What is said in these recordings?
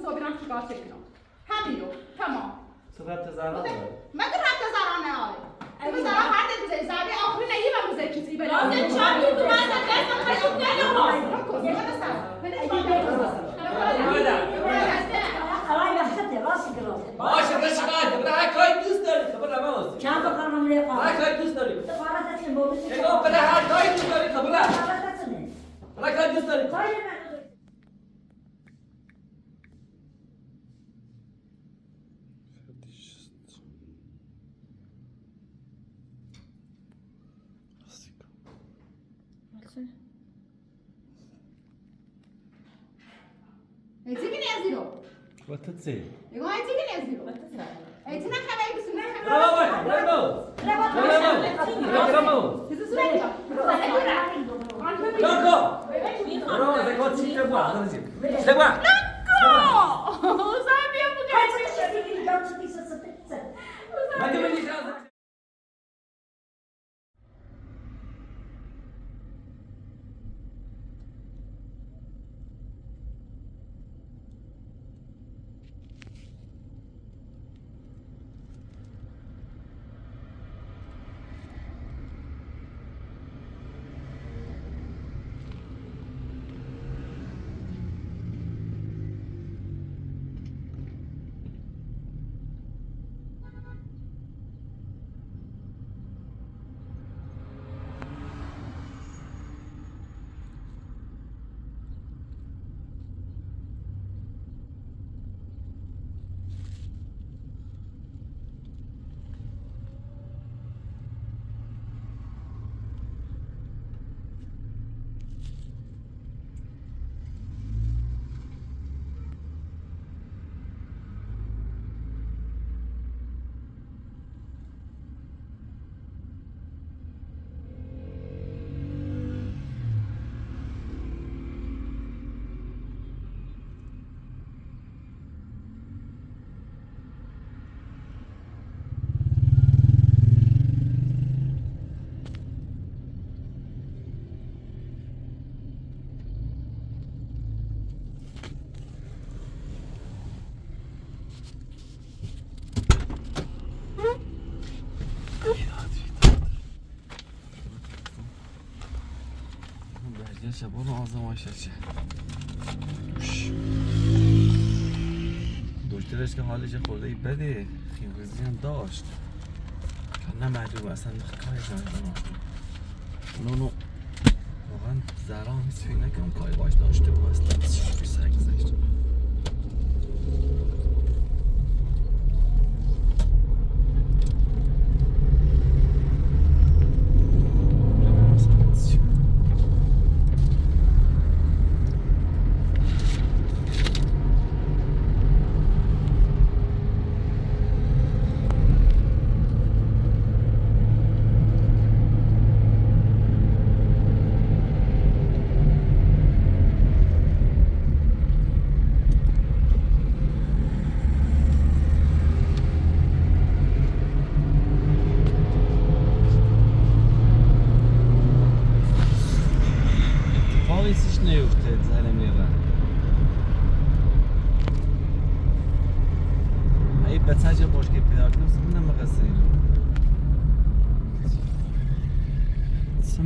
صبح برم چیکار کنم همین رو تمام صورت زهرا مگه ربط زهرا نه تو زهرا هر دل بزنی زهرا آخری نگی و موزه چیزی بلا لازم چاپی تو من دستم خشم باشه برای شکایت برای هر کاری دوست داری خبر نماز چند تا کارم لیقا هر کاری دوست داری فقط تیم بود نگاه برای هر کاری دوست داری خبر برای کاری دوست داری ایتی که نیازی رو وقت چه؟ نگاه ایتی که نیازی رو ایتی نخواه بسونه برامو چیزی سونه لانکو برامو زکات چی تبوا تبوا زنبیه مگه منی شبان آزمایش چه دکترش که حالش خورده ای بده خیمریزی هم داشت که نمعلوم اصلا کاری زنده نونو واقعا زهرا هم هیچ فکر نکنم کاری باش داشته و اصلا چی سر گذشت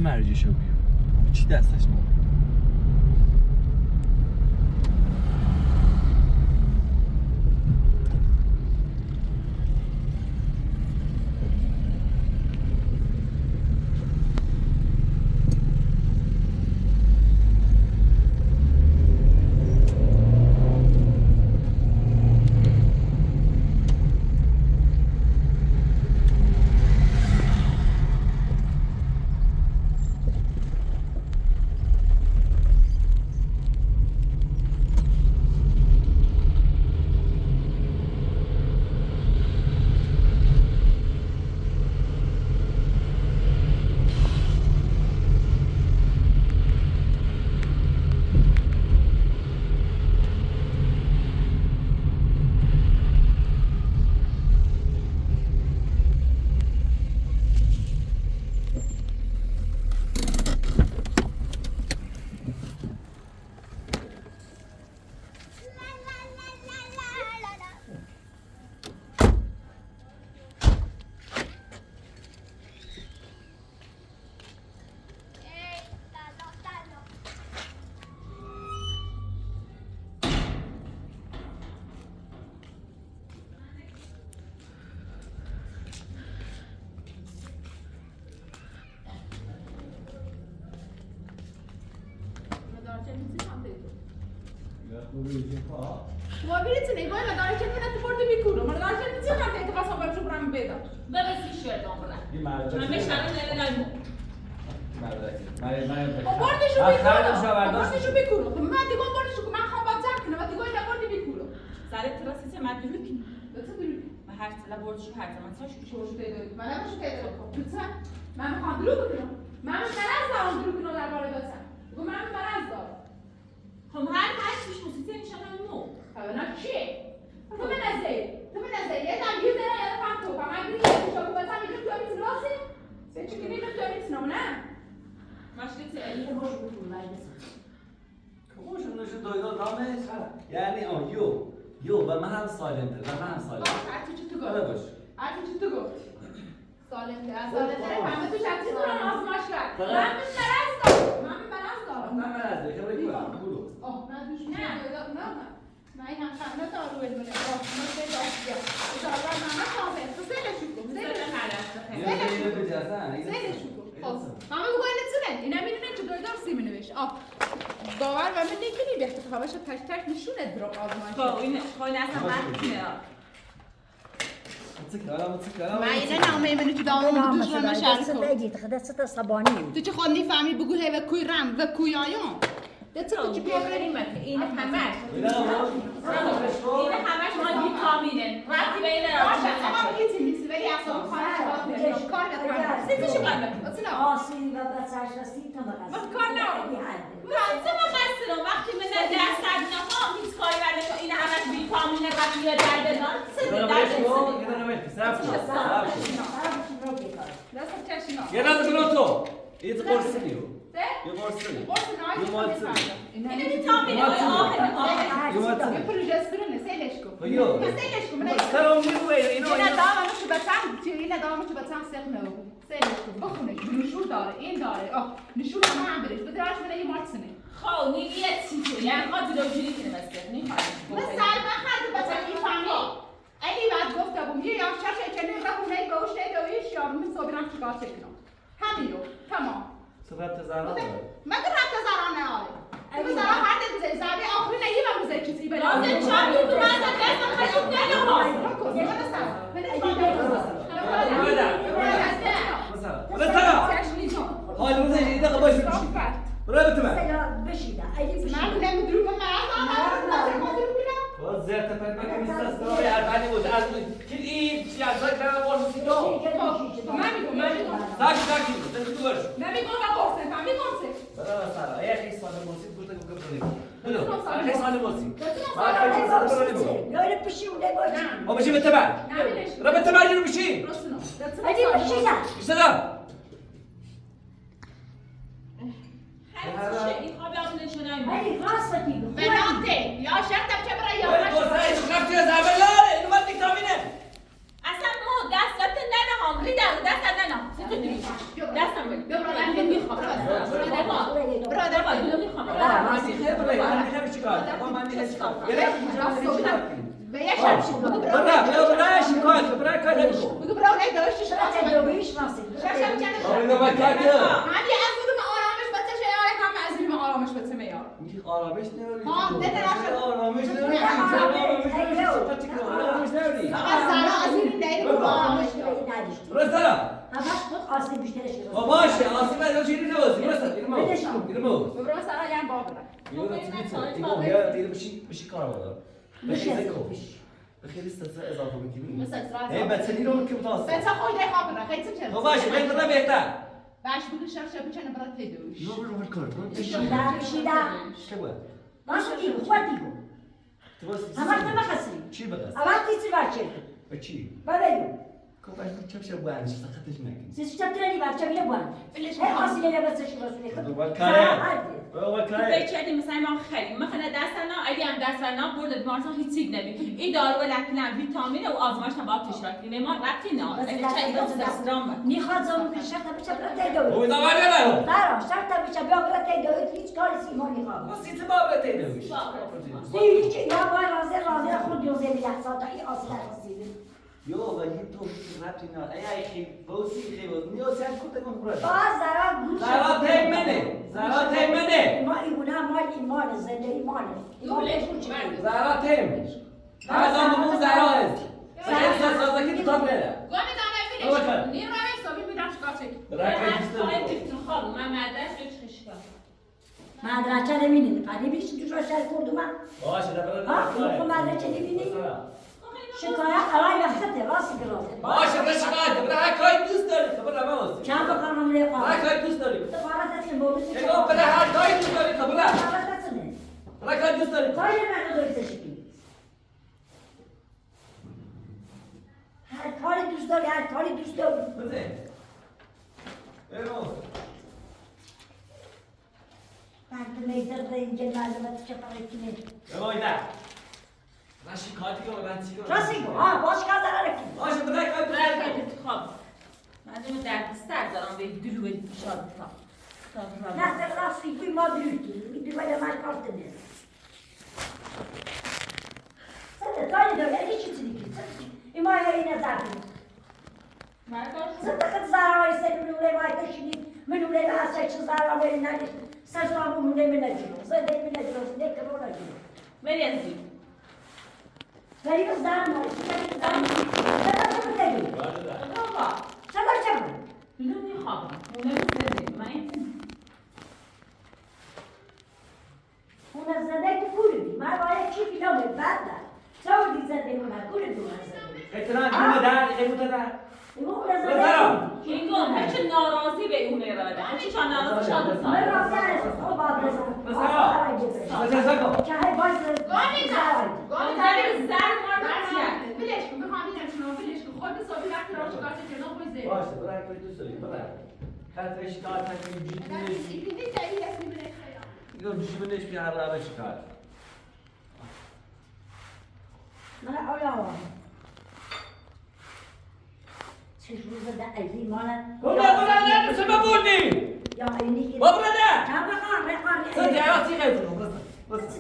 مرجشو بیو چی دستش نمید و بریتنی وای مداری که من اتفاقی بیکورو مداری که نیست من که اتفاقا باید برام بیدا ببسی شد آمده من شرم نمیدونم باردشو بیکورو من دیگه باردشو من خوام با جمع کنم و دیگه اینا باردی بیکورو سرت تراسی من دروغ کنی بسه دروغ من هر ساله باردشو هر زمان ساش شوش پیدا من نمیشه پیدا کنم من میخوام دروغ کنم من مرض دارم دروغ کنم درباره داشتم بگو من مرض دارم خب هر چیش موسیقی میشن نو نه چیه تو من نزدی یه دم یه ذره یاد فهم تو من گیری که شما بسام میگم تو میتونی راستی سه چی کنی تو میتونم نه مشکل ایه باش بکنم خوش نشد دویدان رامش یعنی یو و من هم سالم ده و من هم سالم هرچی چی تو گفت هرچی چی تو گفت سالم ده همه تو شرطی تو رو آزمایش کرد من مرض دارم من مرض دارم که برای کنم برو نه دوش نه من این هم خمنه دارو بدونه من سه داشتیم دارو من خواهد تو سیلشو کن سیلشو کن همه بگو اینه چونه اینا میدونه چه دوی دار سیمه نوشت باور و من نکنی بهتر خوابش تک تک نشونت برو آزمایش خب این خواهی اصلا مرد من اینه نامه منو که دامون دوش رو دست صبانی تو چه خود نیفهمی بگو هی و کوی رم و کوی آیون دست تو چی بیابری این همش ما ویتامینه ربطی به این باشه هیچی نیست ولی اصلا خواهش کار بکنم سیتی چی کار بکنم آسیب و بسرش رسید تا من کار من قصدم وقتی من دست سردینا هم هیچ کاری برده این همش ویتامینه ربطی به درد دار یه نده برو تو ایت قرصیو یه قرصی اینه ویتامینه یه پروژسترونه سیلش کن سیلش کن من اینو این دامشو بچم سخت نبود سیلش کن بخونش نشور داره این داره نشور هم برش بدراش من یه مارتسنه خب نیگه چی تو یعنی قاضی رو جوری کنه مثل من خرد بچم میفهمی اگه بعد گفتم یه یا شش چنین رقم گوش نیدویش یا من صبرم چیکار کنم همینو تمام صورت زرا مگه رفت زرانه آره تو زرا هر دل زبی آخری نگی و موزه چیزی بلا لازم چاقی تو من دستم خشم حال روزه این دقیقه باش بشی برای بتمن بشیده اگه من نمیدونم من باز زرت پرد من که نیست داره هر بود از کل این چی از زاید برای قرصی تو من میگم ساکی تو باش نمیگم و قرصه فهمی برای سارا یه سال موسیقی گوشت گفت بریم بلو یه سال موسیقی یاره پشی اونه باشی ما بشی بتمن را بتمن رو بشی اگه بشیده بشتغل این خواب یاد نشونم ولی خاصه کی بناته یا شرطم که برای یا ولی قرصه شکفتی از اول لاره اینو من ویتامینه اصلا مو دستت ننهم ریدم دستت ننهم دستم بگم برادر میخوام برادر باید میخوام من خیلی برای من میخوام چیکار من میخوام چیکار به یه شب برای شکایت برای کار نمیشه بگو برای اون داشتش شما دویش ناسی شب چند اینو من کار همین از اون آرامش بچه شیاره هم از این آرامش بچه میار آرامش نمیاری ها ده درش آرامش نمیاری آرامش نمیاری زرا از این دایره بگو آرامش برو سلام همش خود آسیب بیشترش شده باشه آسیب از چیزی نبازی برو سلام اینو برو سرا یعنی بابره اینو بشی کار بردار بخیلی استرس اضافه بکنی ای بچه رو که متاسف بچه خود ده خواب نه خیلی چه خب باشه بهتره بهتر باش بگو شب بچنه برات پیدوش یو برو کار بشیده چه بود باشه دیگو خود دیگو تو باز همه تا بخصی چی بخصی اول تیزی برچه به چی ببینیم خب باشه چه بشه بوانش سخطش نکنی سیسی چه ترانی برچه بیله بوان هی آسی لیله بسش رسولی خود دوباره کاره بچه‌دی مثلا ما خیلی مثلا دستنا اگه هم دستنا برد مارسان هیچ چیز نمی این دارو لکنه ویتامین و آزمایش هم باید تشریح کنیم ما ربطی نه چه اینا دسترام میخواد زمین که شرط بچه برات تیدوی او داوری نه برا شرط بچه بیا برات تیدوی هیچ کاری سیمان میخواد واسه بابا تیدوش سیلی که یا باید رازه خود یوزه بیده ساعت ای آسی در رسیده یو ولی تو رابطی نداره. ای خیلی بوسی خیلی بود. نیاز هم کته کن برد. باز زرا گوش. زرا تیمنه. زرا تیمنه. ما ایمان زنده ایمانه. دولش مرد. زرا تیم. هر زمان زرا است. سعی سازکی تو بره. گونه دانه میره. نیر راه حسابی میرم چیکار چی؟ راکت خانم من مدرسه چشکا. مدرسه نمی‌بینی. قدی بیش تو شهر کردم. باشه دبر. ها؟ مدرسه نمی‌بینی؟ شکایت علای وقته راست گرفته. باشه برای شکایت. برای کاری دوست داری. خبر نمی‌اوسی. چند بکنم لیقا. برای کاری دوست داری. تو بارات هستی مولوی. اگه برای هر کاری دوست داری خبر. بارات هستی. برای کاری دوست داری. کاری من رو دوست داشتی. هر کاری دوست داری هر کاری دوست داری. بزن. برو. من تو نیدر اینجا معلومات چه فرقی کنه. ببایده. من شکایتی کنم من چی کنم؟ راستی گو. باش کار داره کی. باشه برای کاری دوست برای داری. انتخاب. مردم درد سر دارم به دلو شاد تا. نه در راستی گوی ما بیرتی. بیرتی من کارت نه. سنت داری داری هیچ چیزی نیست. ایما این نزدی. صدقت زارای سر منوله وای کشیدی منوله واسه چه زارا ولی نگی سرسام منوله من نجیبم زده من نجیبم زده کرو نجیبم ولی ازی ولی بس زار ماری ولی زار صدق چه بودی بابا صدق چه بود بدون میخوام اون نمی‌ذاره من اون زده که کوری من باید چی بیام بعد سعودی زده من کوری دو زده احترام کنه در قیمت در. اون زده اینگو هیچ ناراضی به اون اراده هیچ چند ناراضی شاد من راضی هستم خب بعد بسیار. که های باز گانی زد. گانی داری زد. زر مارد بلش کن میخوام اینم شما بلش کن خود حسابی وقتی را چیکار چه جناب بزه. باشه برای کاری دوست داری برای. خاطر شکایت نکنی جدی. اینی جایی است میبینه خیلی. دیگه دشمنش بیار را شکایت. من آیا چه روز ده ایدی مالا نه چه بردی؟ یا اینی که بابا نه. چند بخوام صد جهاتی خیلی بس. بس.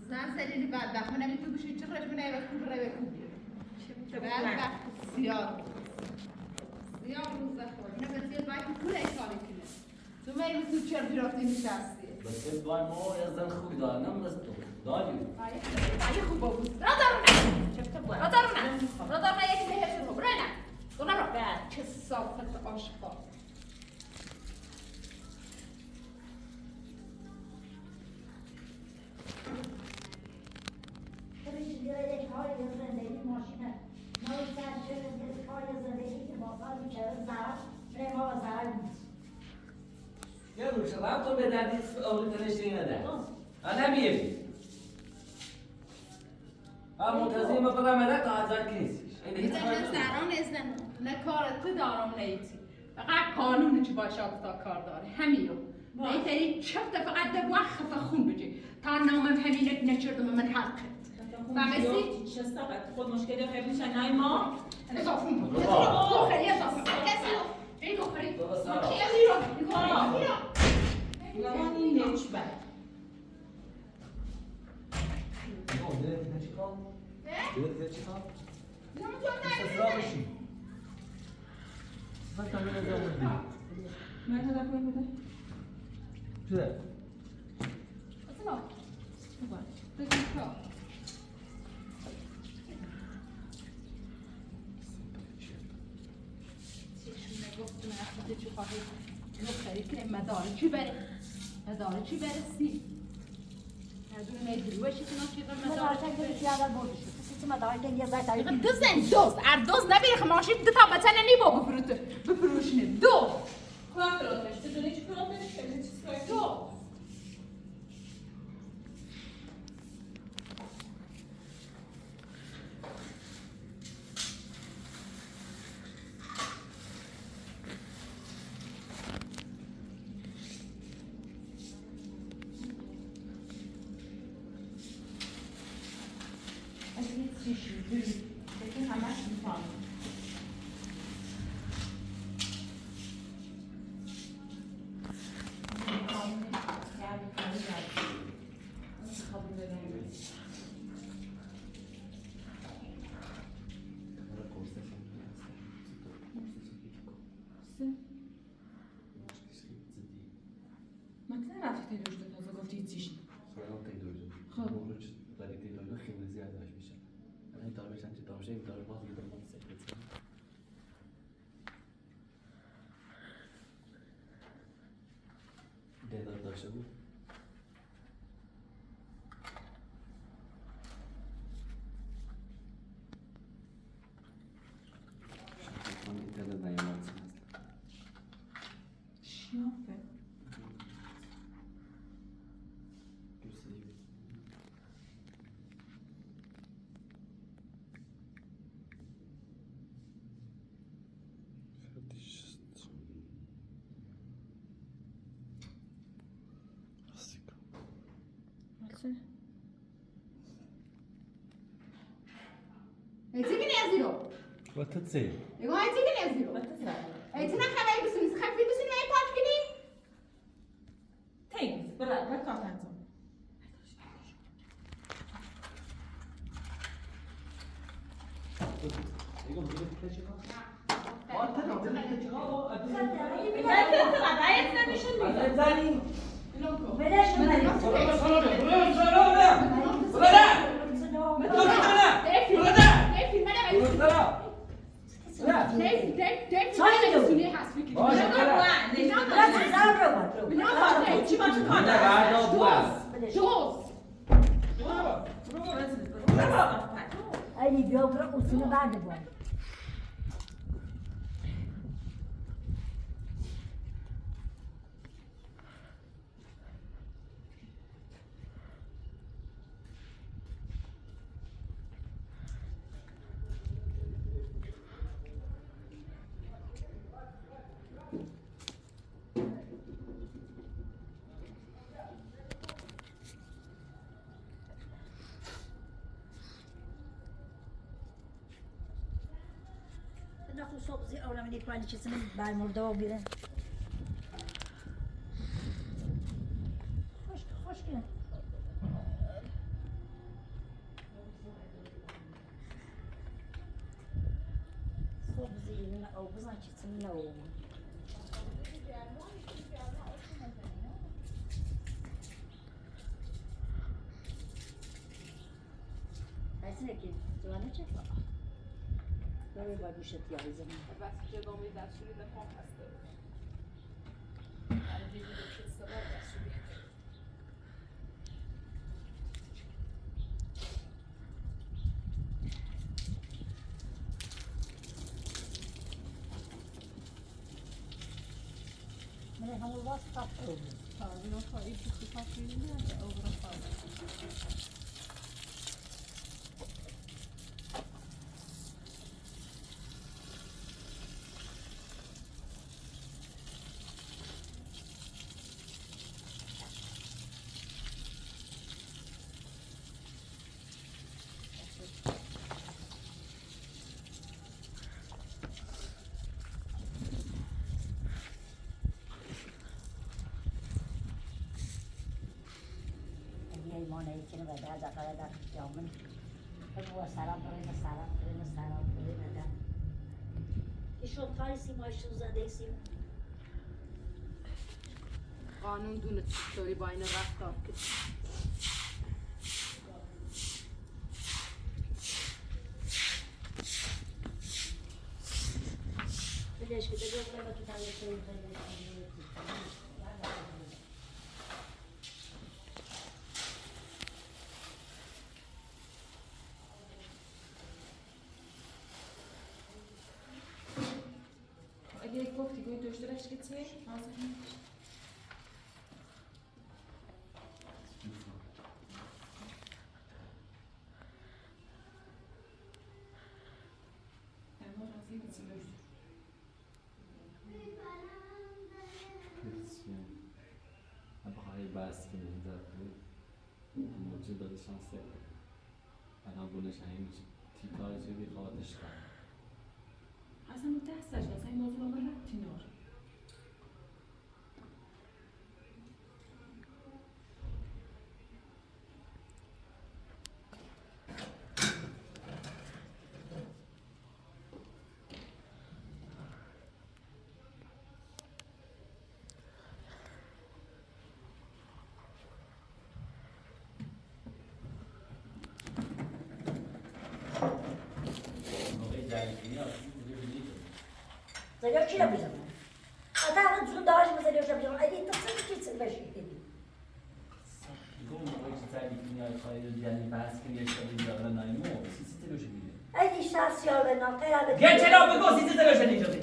زن سلیلی بدبخت من نمیتونی بشی چه خرش من ایوه خوب روی خوبی بدبخت سیار روزه خور نه بسیار باید که پول ایشانی کنه تو میری تو چرا بیرافتی میشستی بس دوای ما از زن خوبی داره نمیست تو داری باید خوب بود را دارونه یکی بهش رو برای نه دونه را چه صافت عاشقا یه روش رفت تو به دردی اولی تنشتی نده نمیری منتظر ما بدم مده تا حضرت نیستیش زنان ازدن نه کارت تو دارم نیتی فقط قانون چی باشه تا کار داره همینو نیتری چفت فقط ده وقت خون بجی تا نامم همینت نچردم من حقت فهمیدی؟ چه ساعت خود مشکلی خیلی میشه نای ما اضافه بود بخری اضافه کسی این بخری کسی رو روانی نچبه من تلفن بده. شده؟ اصلا خوبه بگیم که چشونه گفتم اخوده چی خواهی دختری که مداره چی برسی ندونه نیدروه چی کنم چی کنم مدار چند کنی که اول بردش شد کسی مدار که یه زای تایی دوز دوز نبیره ماشین دو تا بچه نمیبا بفروشنه دو کار فراتش بدونی چی فراتش کنی چی فراتش دو بکن همش میفهمم متى رفتی تیدوش دو تازه گفتی چیش خب داشته بود اینترنت نیامد شیافه ایتی که نیازیرو واتتسي ایگو ایتی که نیازیرو ایتی نخواه بسونی خفی بسونی ای پاک کنی تیگز برای کافنتون ایلی بیا برو اصول بعد بود نخو صبح زی اولم یک ولی چیزی برمورده و بیره خوش که صبح زی نه او بزن چیزی نه او هستی که جوانه چه داره با گوشت یاری زمین بس جدامی دستوری دفعه هسته هر دیگه دوشت سبار دستوری من همون واسه کافه بود تازه خواهی چیزی کافی نده او برو خواهی ایمانه ای که نبوده از اقلا در جامن بگو سلام بریم سلام بریم سلام بریم نده شد کاری سیماش تو زده سیما قانون دونه چطوری با این رفتار کرد. بدهش که دیگه برای تو تنگه کنیم اگه گفتی که دکترش که چیه؟ بس که نمیزد بود موجود داده شانسه الان بونش همین تیکار چه بیخوادش کرد اصلا دستش اصلا این موضوع ما ربطی نداره زلیو چی نمیزم؟ حتی الان جون داشت من زلیوش نمیزم. اگه تو چی چیزی بشی کنی؟ گم موقعی که تعریف میاد خواهی دیگری بحث کنی اشتباهی داره نایمو سیسی تلوش میده اگه 60 سال بنا غیر گه چرا بگو سیسی تلوش نیجوری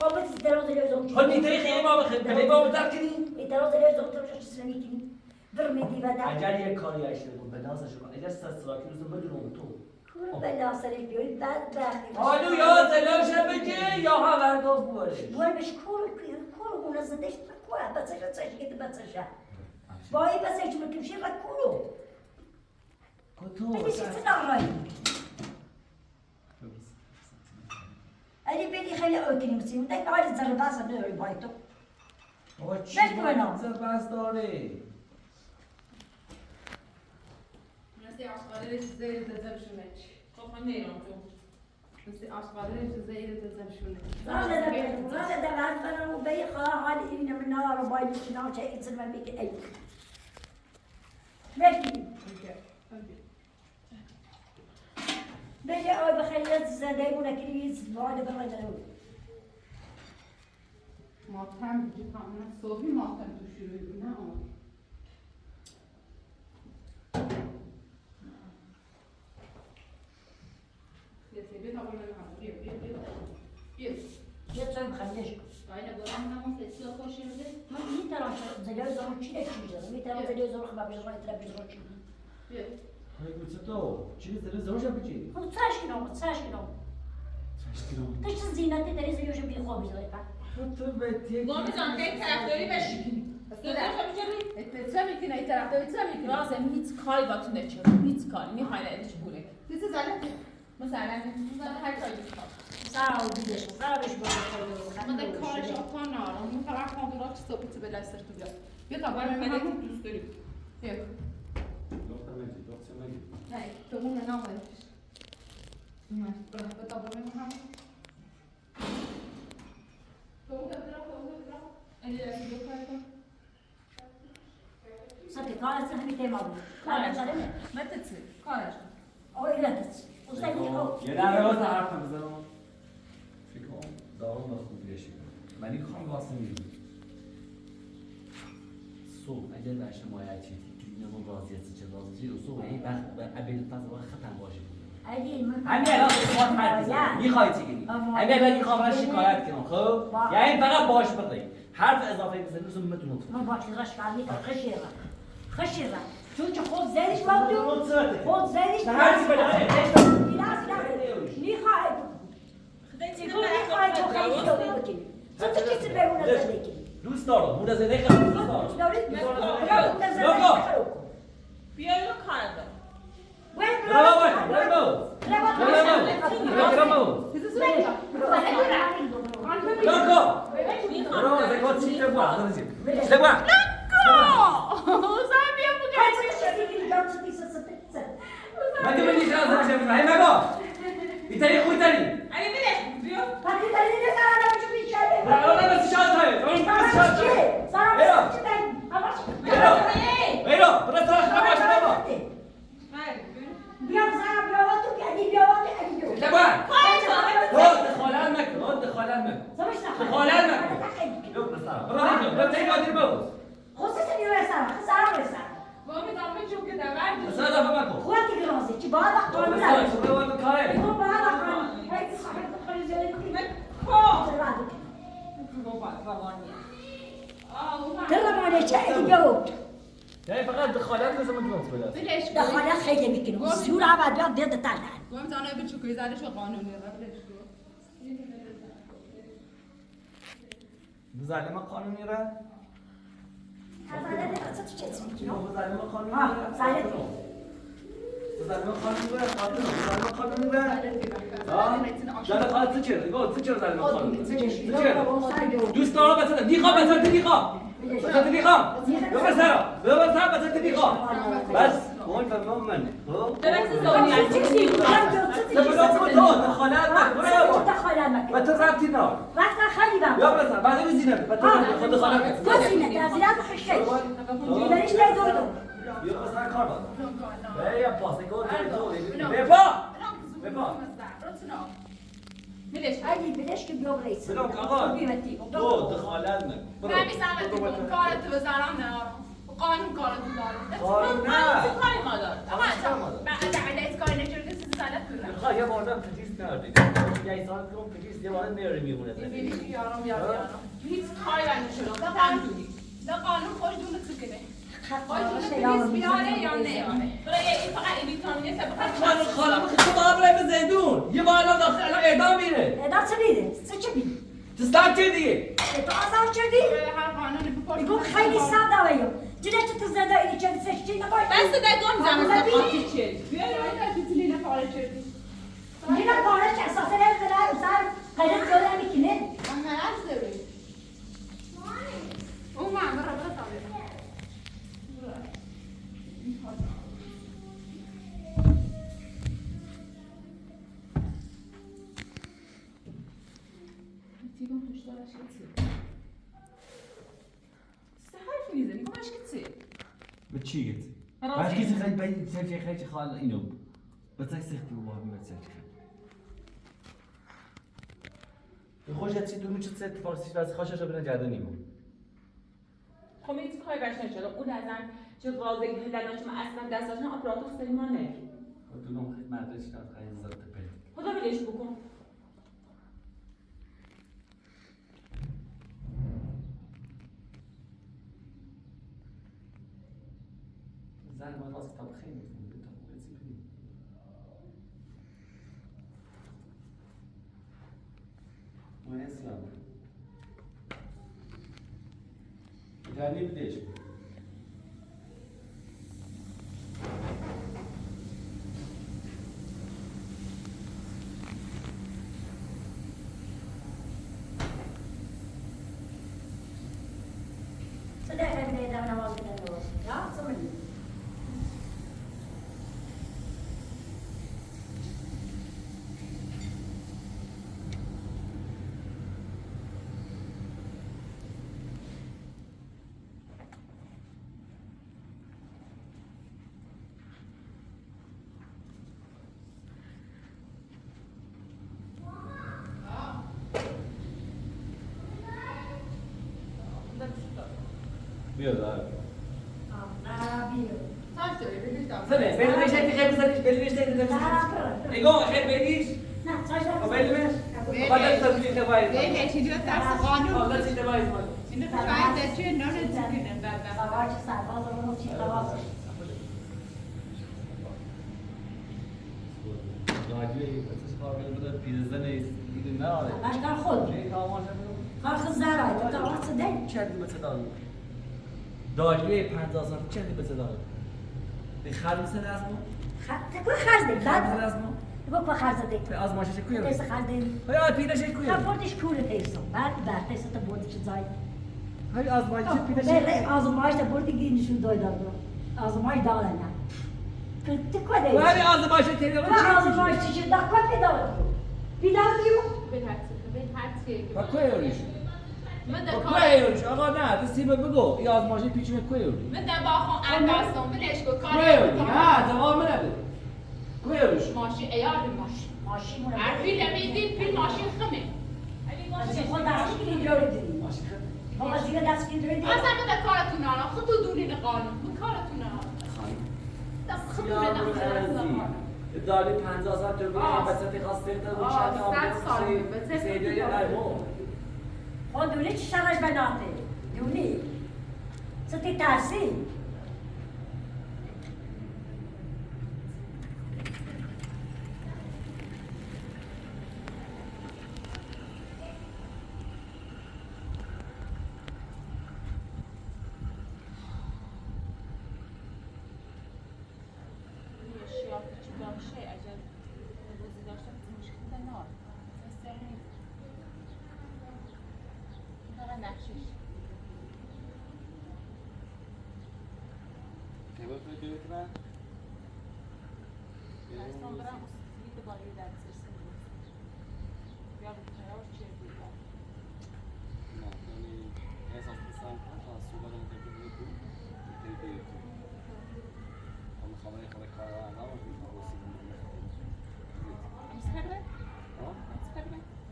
خب بس درو زلیو خود نیتایی خیلی ما بخیر بلی با مدر کنی این درو زلیو تو چیزی نمیکنی. برمیدی و در. اگر یک کاری اشتباه بود به نازش کن اگر سستراکی روزو بدون تو کور بلا سرش بیایی بعد بخی. حالو یا تلاش بگی یا هورگاه بوارش بوار بش کور اون زندش کور بسش که بسش. وای بسش میکنی و کورو. کتو اگه چی نگرایی؟ اگه بدی خیلی اوکی میشیم. دیگه آیل زر باز نداری باید تو. آقا چی بکنم. زر باز داره مثل آشغاله زیر دزمشونه چی؟ خب من نیرم تو مثل آشغاله زیر دزمشونه. زال دلال فرو بيخا على إني من نار وبايد شنو شيء يصير ما بيك أي. بيجي بيجي أول بخيلت زدايمونا كريز بعد برا جنوب. ماتم بگی کاملا صبحی ماتم تو شروع نه آن بیا تا بالا بیا يا تسوي مخليش. باید برام همون سسی ها خوشی میده ما مين ترى زليو زور چی نشيجه؟ مين ترى زليو زور خباب بيجرا يتلبي زور چی؟ بیا های گوچتو چی زر زروش بچی خود تراش کنم. تش زینتی تری زليو شو بيخو بيجرا. تو بهت گامی جان که طرفداری بشی چه میکنه این طرف داری چه میکنه لازم هیچ کاری با تو نچه هیچ کاری میخوای ندیش بوره چیزی زنه مثلا هر کاری میخواد سارا بیدش سارا بيش بقول. من در کارش آکان نارم من فقط کامپیوتر صبحی به دست تو بیاد بیا تا برای من همون دوست داری بیا دکتر مگی نه تو اون نامش نه برای تا برای من همون تو اگه دستی دو کار کن ساكت كارس هم يتمام. كارس عليه. ما تتصل کارش أو يلتس. وسألني أو. یه در راست حرف بزنم فکر کنم دارم به خوبی بشیم من این خواهم واسه میریم صبح اگر بشه مایه چیزی که این اون راضیتی چه راضی رو صبح این وقت به عبیل فضل وقت ختم باشه عادي ما. همین الان شما حرف بزنید میخوای چی گیری همین الان این خواهم شکایت کنم خب یعنی فقط باش بقی حرف اضافه بزنید رسوم متون ما باش رش كارني خشيرة. خشيرة. شو خود زينش موجود. خود زينش. هر چی بده نيخاي. يقول نيخاي تخيل شو بيجي. صدق كيس بيقول نزلك. دوست دارم مون زده خیلی دوست دارم بیا اینو کار دارم وين علی بلش بیا دخالت زمش نخواهد دخالت خیلی يوم بسرعة براحتك بس هي قاعد يبوظ خصوصا نیروی سرم خسارم رسم وامي دامه چون که دور بس هذا فمكو خواهد گرازی چی باید قانون بس هست شو هو الكاين ایگو باید قانون هیچ صاحب خیلی زیادی بابا روانیه ترمانه چه ایدی بیوت يعني فقط دخالات لازم تبوظ بلا بلش کن دخالت خیلی میکنه زور عبد بیاد دیده تلن وامي دانه بچو که زده شو قانونی را بلش کن بزعلمة قانوني را عبادت قصد چه میکنه بزعلمة قانوني ها را سالت بزعلمة قانوني را بزعلمة قانوني را جانا قالت تجر يقول تجر زعلمة قانوني تجر دوست دارم مثلا دیخا مثلا دیخا مثلا دیخا ببسرا مثلا دیخا بس مول فهم من درست زونی هستی دخالات ما ترابتي نار وقت خیلی بام يا بس بعد زينب خد دخالات گزینه تازیلات خشش دیگریش نیدوردو يا بس كاربا يا باس يقول بابا بلش عادی بدش که بیام رئیس بلوك آقا بیمتی دو دخالات من من میسمت کن کارت وزارم نهارم قانون کارت دارم قانون چه نه کاری ما دار اما بعد علیت کاری نشده سیز سالت کنم میخواه یه باردم پلیس نردی یه سال کنم پلیس یه بارد میاره میمونه ببینی یارم یارم هیچ کاری برمی شدم تنجوری نه قانون خوش دونه سکنه خوش دونه خیلی پلیس بیاره یا نیاره برای این فقط این ویتامینه سبقت من خالم خطاب رای به زیدون یه بارد داخل الان اعدام میره ادام چه بیده؟ چه بیده؟ تستار چه دیگه تو آزار چردی؟ هر قانونی بپرس ایگو خیلی ساده ویو دیده چه تو زده ایدی چه سشتی نباید بس دگم زمست خاطی چیل دیده کارش اساسه نیست داره و سر خیلی زیاده میکنه به چی گفت؟ راضی. بعد کسی خیلی باید سرچه خیلی خال اینو بس سختی و وهم سرچه خیلی خوش هستی دونو چه سر فارسی واسه خوشش رو بنا جدا نیمون خب این کاری برش نشده اون ازم چه رازه هلنا چه اصلا دستاشون آپراتور سلیمانه دونو خیلی مدرش کرد خیلی زد تپه خدا بلش بکن زن ما راست طب خیلی میکنه تا بزی بینیم مهندس یام دانی بدیش صدق خیلی داره نماز میکنه درست یا چه میگی؟ بیا دار عربی سنه بین میشه که خیلی بزنیش بین میشه که نمیشه ایگو خیلی بیدیش نه چایش و بین میش بعد از تبلیغ نباید قانون الله چی نباید اینو باید چه نه نمی‌کنه بابا سوار چه سرباز رو چی خواست راجعی بسش کار بده پیرزن است دیگه نه آره باشکار خود چه کار کار خود زرای تو واسه دی چه دی بس داد داجوی 50 سال چه دی بس داد به خرم سر از ما تو خرج دی خرم بعد از ما تو با خرج دی به آزمایش کوی تیس خرج دی های پیداش کوی تا بردش کوره تیسو بعد تیس تا بردش زای های آزمایش پیداش بله آزمایش تا بردی گیرشون دوی داد آزمایش داره نه تو کدی ولی آزمایش تیری رو آزمایش چی دا کدی داد پیدا دیو با کوی اوریش من با در کوی کار اوریش آقا نه تو سیب بگو این آزمایش پیچونه کوی اوریش من در باخون انداستم بلش کو کوی اوریش کار نه جواب من نده کوی اوریش ماشی ایار ماشی ماشین مونه عارفين لما يدين في الماشين خمه دیگه دست گیری دیگه. اصلا به کارتون آلا خود تو دونین قانون به کارتون آلا دست خود دونین داری 50 سال تو بگیم بسیاری خواسته تا رو چند سیدی قرمو خود دونی چی شرش بناته؟ دونی؟ ستی ترسی؟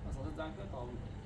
Aslında zaten tamam.